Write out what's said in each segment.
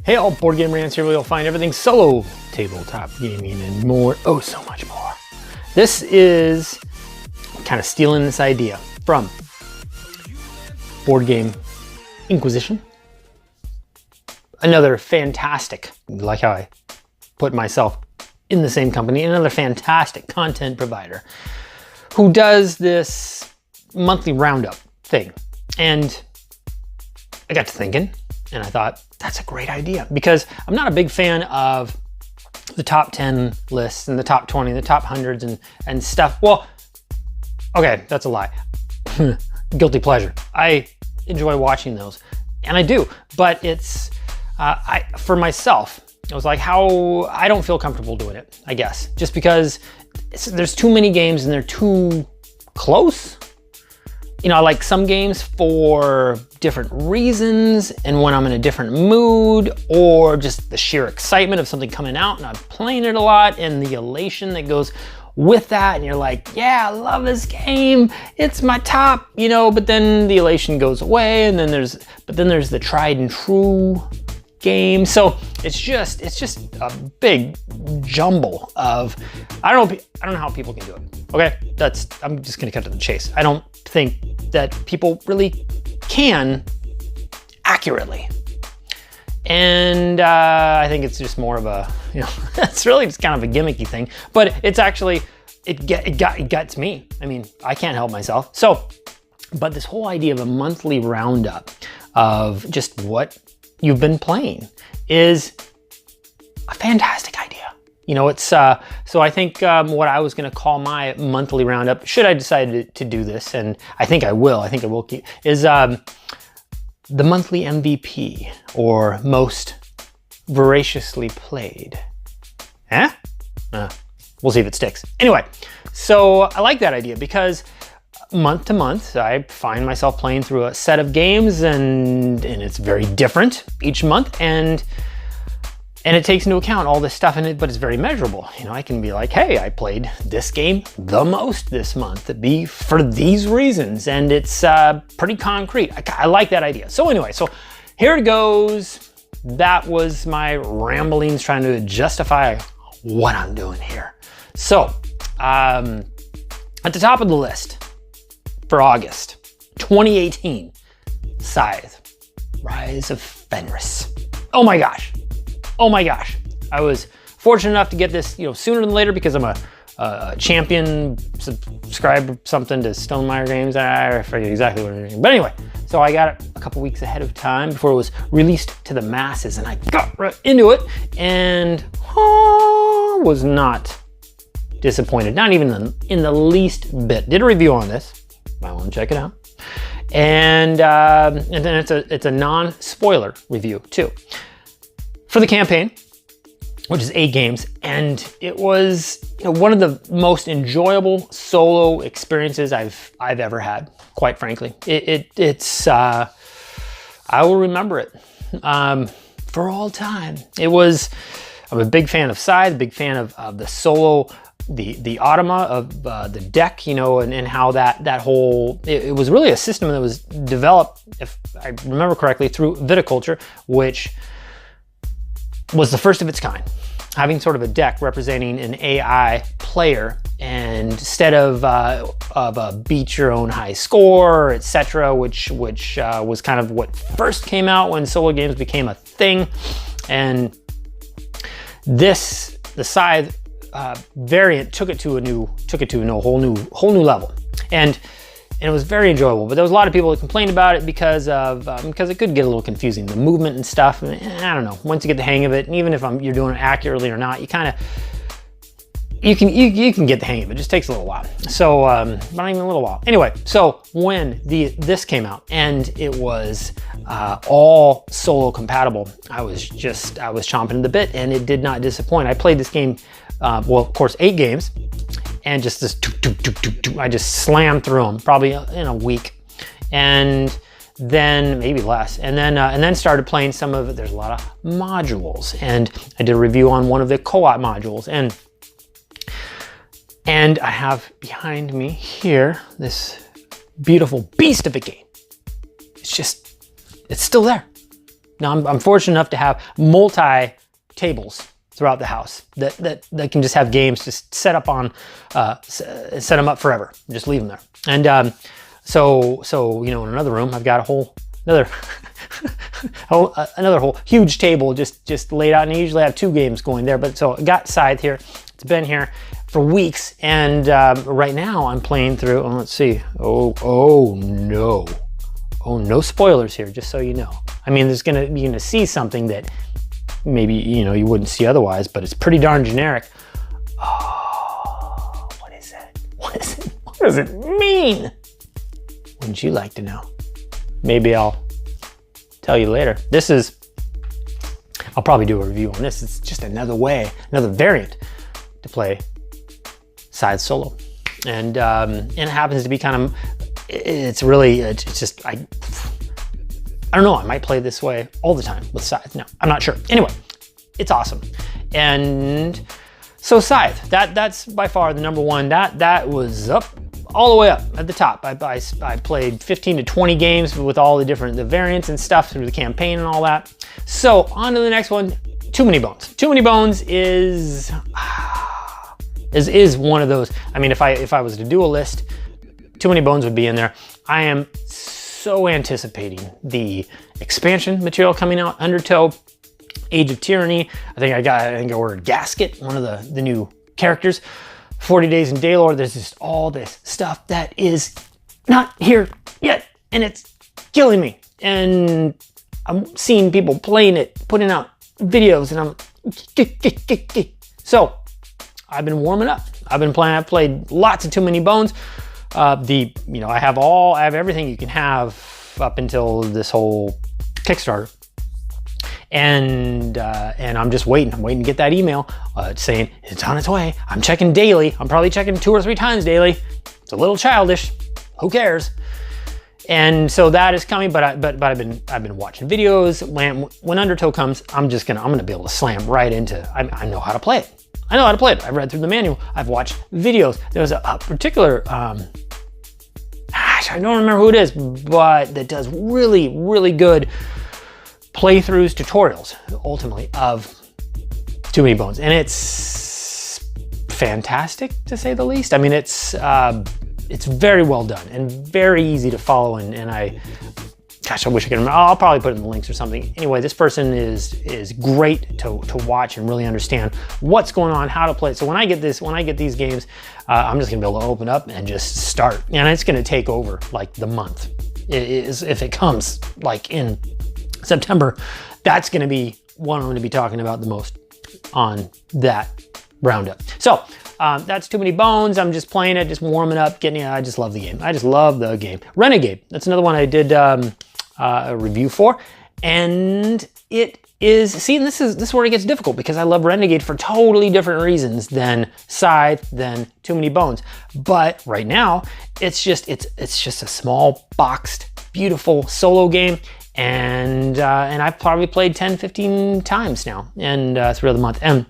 Hey all, boardgamerants here where you'll find everything solo, tabletop gaming, and more, oh so much more. This is kind of stealing this idea from board game Inquisition. Another fantastic, like how I put myself in the same company, another fantastic content provider who does this monthly roundup thing. And I got to thinking, and I thought, that's a great idea, because I'm not a big fan of the top 10 lists and the top 20, the top hundreds and stuff. Well, okay, that's a lie. Guilty pleasure. I enjoy watching those, and I do, but it's, for myself, I was like, how, I don't feel comfortable doing it, I guess, just because there's too many games and they're too close. You know, I like some games for different reasons, and when I'm in a different mood, or just the sheer excitement of something coming out and I'm playing it a lot, and the elation that goes with that, and you're like, yeah, I love this game, it's my top, you know, but then the elation goes away, and then there's the tried and true game. So it's just a big jumble of, I don't know how people can do it. Okay, I'm just gonna cut to the chase. I don't think that people really can accurately. And I think it's just more of a, you know, it's really just kind of a gimmicky thing, but it's actually, it gets me. I mean, I can't help myself. So, but this whole idea of a monthly roundup of just what you've been playing is a fantastic idea. You know, it's, so I think what I was gonna call my monthly roundup, should I decide to do this, and I think I will keep, is the monthly MVP, or most voraciously played. Eh? We'll see if it sticks. Anyway, so I like that idea because month to month, I find myself playing through a set of games, and it's very different each month, and it takes into account all this stuff in it, but it's very measurable. You know, I can be like, hey, I played this game the most this month, for these reasons, and it's pretty concrete. I like that idea. So anyway, so here it goes. That was my ramblings trying to justify what I'm doing here. So, at the top of the list for August 2018, Scythe, Rise of Fenris. Oh my gosh. Oh my gosh. I was fortunate enough to get this, you know, sooner than later because I'm a champion subscriber something to Stonemaier Games. I forget exactly what it is. But anyway, so I got it a couple weeks ahead of time before it was released to the masses, and I got right into it and was not disappointed. Not even in the least bit. Did a review on this. I want to check it out. And then it's a non-spoiler review too. For the campaign, which is 8 games, and it was, you know, one of the most enjoyable solo experiences I've ever had, quite frankly. It's I will remember it for all time. I'm a big fan of Scythe, a big fan of the solo, the automa of the deck, you know, and how that whole, it was really a system that was developed, if I remember correctly, through Viticulture, which was the first of its kind, having sort of a deck representing an AI player, and instead of a beat your own high score, etc., which was kind of what first came out when solo games became a thing. And the Scythe variant took it to a whole new level, and it was very enjoyable. But there was a lot of people that complained about it because it could get a little confusing, the movement and stuff. And I don't know. Once you get the hang of it, and even if you're doing it accurately or not, you can get the hang of it. It just takes a little while. So not even a little while. Anyway, so when this came out and it was all solo compatible, I was chomping at the bit, and it did not disappoint. I played this game, well, of course, 8 games. And just this, I just slammed through them probably in a week, and then maybe less, and then started playing some of it. There's a lot of modules, and I did a review on one of the co-op modules, and I have behind me here this beautiful beast of a game. It's still there. Now I'm fortunate enough to have multi-tables throughout the house that can just have games just set up on, set them up forever. Just leave them there. And so you know, in another room, I've got another whole huge table just laid out, and I usually have 2 games going there. But so I got Scythe here. It's been here for weeks, and right now I'm playing through. Oh, let's see. Oh no spoilers here, just so you know. I mean, you're gonna see something that maybe, you know, you wouldn't see otherwise, but it's pretty darn generic. Oh, what is it? What is it? What does it mean? Wouldn't you like to know? Maybe I'll tell you later. I'll probably do a review on this. It's just another variant to play Scythe solo. And it happens to be kind of, it's just, I don't know, I might play this way all the time with Scythe. No, I'm not sure. Anyway, it's awesome. And so Scythe, that's by far the number one. That was up, all the way up at the top. I played 15 to 20 games with all the variants and stuff through the campaign and all that. So on to the next one, Too Many Bones. Too Many Bones is one of those. I mean, if I was to do a list, Too Many Bones would be in there. I am so anticipating the expansion material coming out, Undertow, Age of Tyranny. I think I ordered Gasket, one of the new characters. 40 Days in Daylore. There's just all this stuff that is not here yet, and it's killing me. And I'm seeing people playing it, putting out videos, and I'm so I've been warming up. I've played lots of Too Many Bones. I have everything you can have up until this whole Kickstarter. And I'm just waiting. I'm waiting to get that email saying it's on its way. I'm checking daily. I'm probably checking 2 or 3 times daily. It's a little childish. Who cares? And so that is coming. But I've been watching videos. When Undertow comes, I'm gonna be able to slam right into. I know how to play it. I know how to play it. I've read through the manual. I've watched videos. There's a particular. I don't remember who it is, but that does really, really good playthroughs, tutorials, ultimately, of Too Many Bones. And it's fantastic, to say the least. I mean, it's very well done and very easy to follow. And I wish I could remember. I'll probably put it in the links or something. Anyway, this person is great to watch and really understand what's going on, how to play it. So when I get these games, I'm just gonna be able to open up and just start. And it's gonna take over like the month. If it comes like in September, that's going to be one I'm going to be talking about the most on that roundup. So that's Too Many Bones. I'm just playing it, just warming up, I just love the game. I just love the game. Renegade, that's another one I did a review for, and it is, see, and this is where it gets difficult, because I love Renegade for totally different reasons than Scythe, than Too Many Bones. But right now, it's just a small boxed, beautiful solo game. And I've probably played 10, 15 times now, and throughout the month. And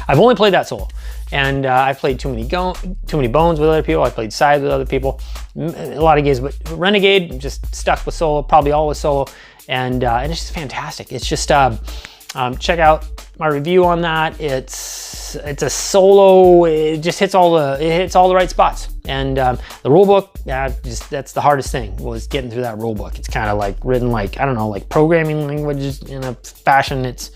I've only played that solo. And I've played Too Many Bones with other people. I played Scythe with other people. A lot of games, but Renegade, I'm just stuck with solo, probably always solo. And it's just fantastic. It's just, check out my review on that. It's a solo. It just hits all the right spots. And the rule book, that's the hardest thing, was getting through that rule book. It's kind of like written like, I don't know, like programming languages in a fashion. It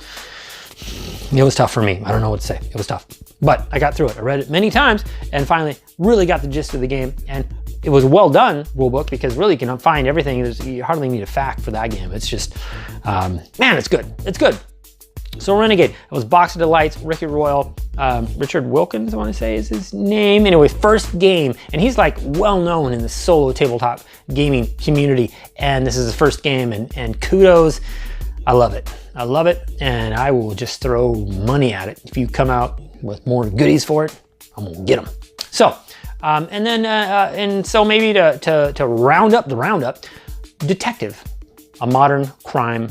was tough for me. I don't know what to say. It was tough, but I got through it. I read it many times and finally really got the gist of the game. And it was a well done rule book, because really you can find everything. You hardly need a fact for that game. It's just, man, it's good. It's good. So Renegade, it was Box of Delights, Ricky Royal, Richard Wilkins, I want to say is his name. Anyway, first game, and he's like well known in the solo tabletop gaming community. And this is his first game, and kudos. I love it. I love it, and I will just throw money at it. If you come out with more goodies for it, I'm gonna get them. So, and so maybe to round up the roundup, Detective, a modern crime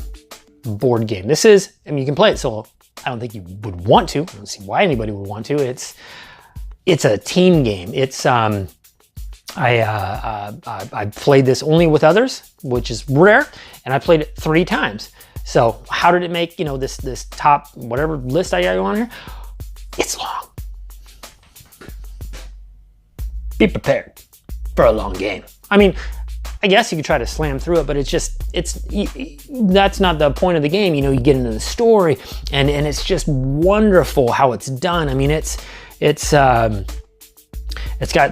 board game. This is, I mean, you can play it solo. I don't think you would want to. I don't see why anybody would want to. It's a team game. It's I played this only with others, which is rare, and I played it 3 times. So how did it make, you know, this top whatever list I got on here? It's long. Be prepared for a long game. I mean, I guess you could try to slam through it, but that's not the point of the game. You know, you get into the story, and it's just wonderful how it's done. I mean, it's got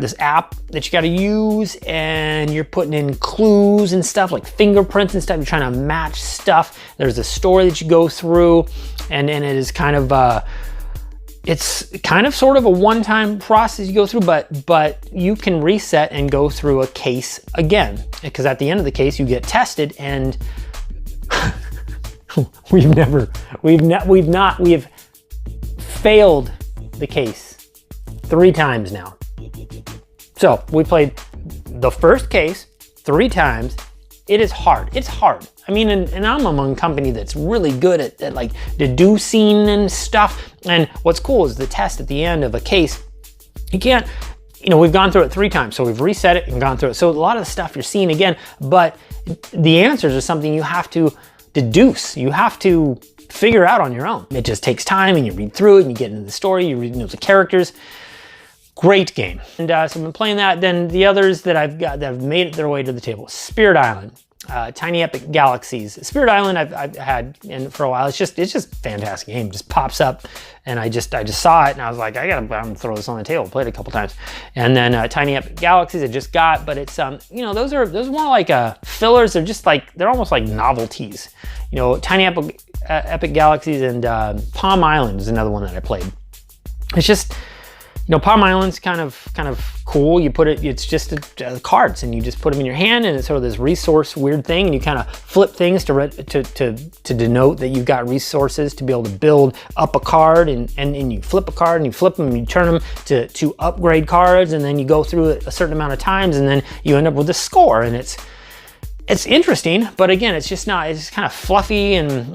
this app that you got to use, and you're putting in clues and stuff like fingerprints and stuff. You're trying to match stuff. There's a story that you go through, and it is kind of it's kind of sort of a one-time process you go through, but you can reset and go through a case again, because at the end of the case you get tested, and we've failed the case 3 times now. So we played the first case 3 times. It is hard. It's hard. I mean, and I'm among company that's really good at like deducing and stuff. And what's cool is the test at the end of a case. You can't, you know, we've gone through it 3 times, so we've reset it and gone through it. So a lot of the stuff you're seeing again, but the answers are something you have to deduce. You have to figure out on your own. It just takes time, and you read through it and you get into the story, you read, you know, the characters. Great game. And so I've been playing that. Then the others that I've got that have made it their way to the table: Spirit Island, Tiny Epic Galaxies. Spirit Island I've had in for a while. It's just fantastic game. It just pops up, and I just saw it, and I was like, I'm gonna throw this on the table. Played it a couple times. And then Tiny Epic Galaxies I just got, but it's you know, those are more like fillers. They're just like, they're almost like novelties. You know, Tiny Epic Galaxies and Palm Island is another one that I played. It's just, you know, Palm Island's kind of cool. You put it, it's just cards, and you just put them in your hand, and it's sort of this resource weird thing, and you kind of flip things to denote that you've got resources to be able to build up a card, and you flip a card, and you flip them, and you turn them to upgrade cards, and then you go through it a certain amount of times, and then you end up with a score, and it's interesting, but again, it's just not, it's just kind of fluffy, and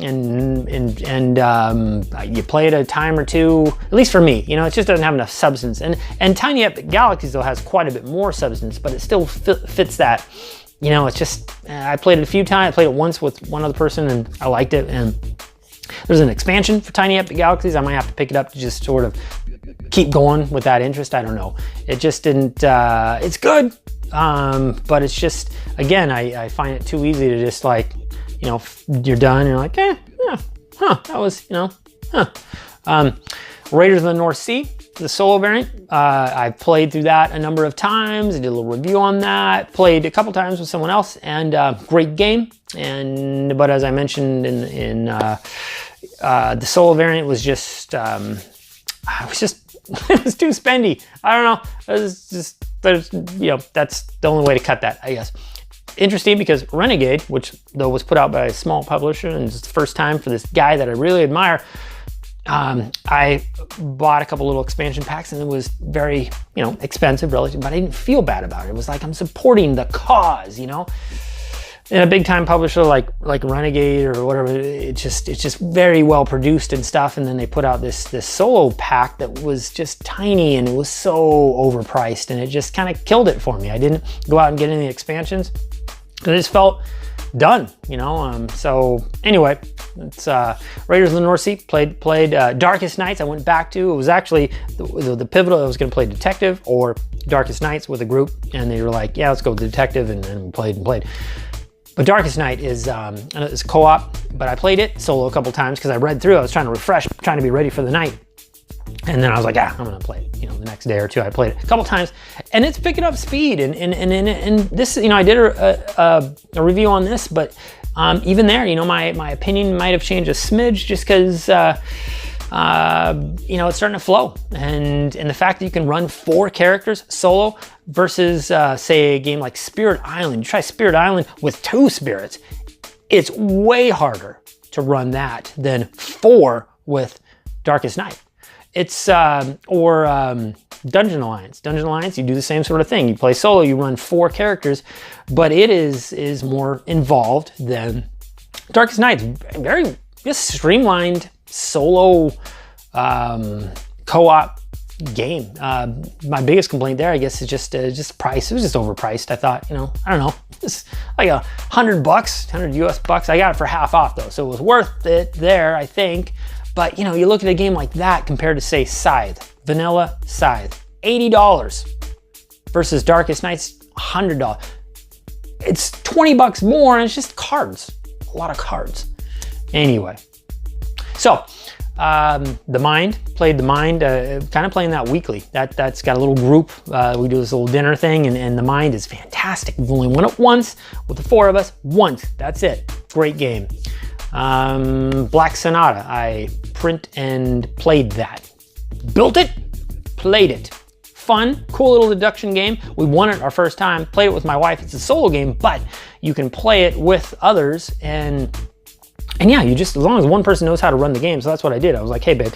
you play it a time or two, at least for me, you know, it just doesn't have enough substance. And Tiny Epic Galaxies though has quite a bit more substance, but it still fits that, you know, it's just, I played it a few times. I played it once with one other person, and I liked it. And there's an expansion for Tiny Epic Galaxies. I might have to pick it up to just sort of keep going with that interest. I don't know. It just didn't, it's good. But it's just, again, I find it too easy to just, like, you know, you're done, you're like, that was, you know, Raiders of the North Sea, the solo variant. I've played through that a number of times. I did a little review on that, played a couple times with someone else, and great game. But as I mentioned in the solo variant was just, it was too spendy. I don't know. It was just, you know, that's the only way to cut that, I guess. Interesting, because Renegade, which though was put out by a small publisher, and it's the first time for this guy that I really admire, I bought a couple little expansion packs, and it was very, you know, expensive relative, but I didn't feel bad about it. It was like I'm supporting the cause, you know. And a big time publisher like Renegade or whatever, it's just very well produced and stuff. And then they put out this solo pack that was just tiny, and it was so overpriced, and it just kind of killed it for me. I didn't go out and get any expansions because it just felt done, you know. So anyway, it's Raiders of the North Sea. Played Darkest Nights. I went back to. It was actually the pivotal. I was going to play Detective or Darkest Nights with a group, and they were like, yeah, let's go with Detective, and then we played. But Darkest Night is it's co-op, but I played it solo a couple times because I read through. I was trying to refresh, trying to be ready for the night. And then I was like, I'm gonna play it. You know, the next day or two, I played it a couple times, and it's picking up speed. And this, you know, I did a review on this, but even there, you know, my opinion might have changed a smidge just because you know, it's starting to flow, and the fact that you can run 4 characters solo versus say a game like Spirit Island. You try Spirit Island with 2 spirits, it's way harder to run that than 4 with Darkest Night. It's or Dungeon Alliance. Dungeon Alliance, you do the same sort of thing. You play solo, you run 4 characters, but it is more involved than Darkest Night. Very just streamlined solo co-op game. My biggest complaint there, I guess, is just price. It was just overpriced. I thought, you know, I don't know, it's like $100, 100 US bucks. I got it for half off though, so it was worth it there, I think. But you know, you look at a game like that compared to say Scythe, vanilla Scythe, $80 versus Darkest Nights, $100. It's 20 bucks more, and it's just cards, a lot of cards. Anyway, so The Mind, played The Mind, kind of playing that weekly. That's got a little group. We do this little dinner thing, and The Mind is fantastic. We've only won it once with the 4 of us, once, that's it. Great game. Black Sonata, I print and played that. Built it, played it. Fun, cool little deduction game. We won it our first time, played it with my wife. It's a solo game, but you can play it with others, and yeah, you just, as long as one person knows how to run the game. So that's what I did. I was like, hey babe,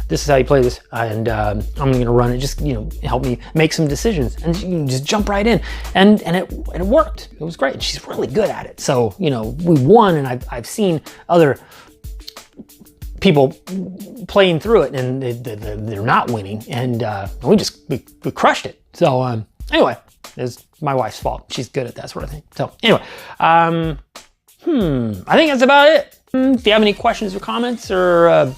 this is how you play this, and I'm gonna run it. Just, you know, help me make some decisions, and you can just jump right in. And it worked. It was great. She's really good at it. So, you know, we won, and I've seen other people playing through it, and they're not winning, and we crushed it. So anyway, it's my wife's fault. She's good at that sort of thing. So anyway, I think that's about it. If you have any questions or comments, or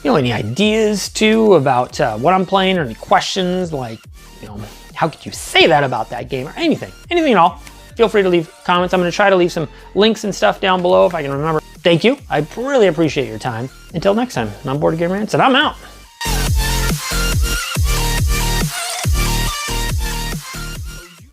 you know, any ideas too about what I'm playing, or any questions like, you know, how could you say that about that game, or anything at all, feel free to leave comments. I'm going to try to leave some links and stuff down below if I can remember. Thank you. I really appreciate your time. Until next time, I'm Boardgamers, and I'm out.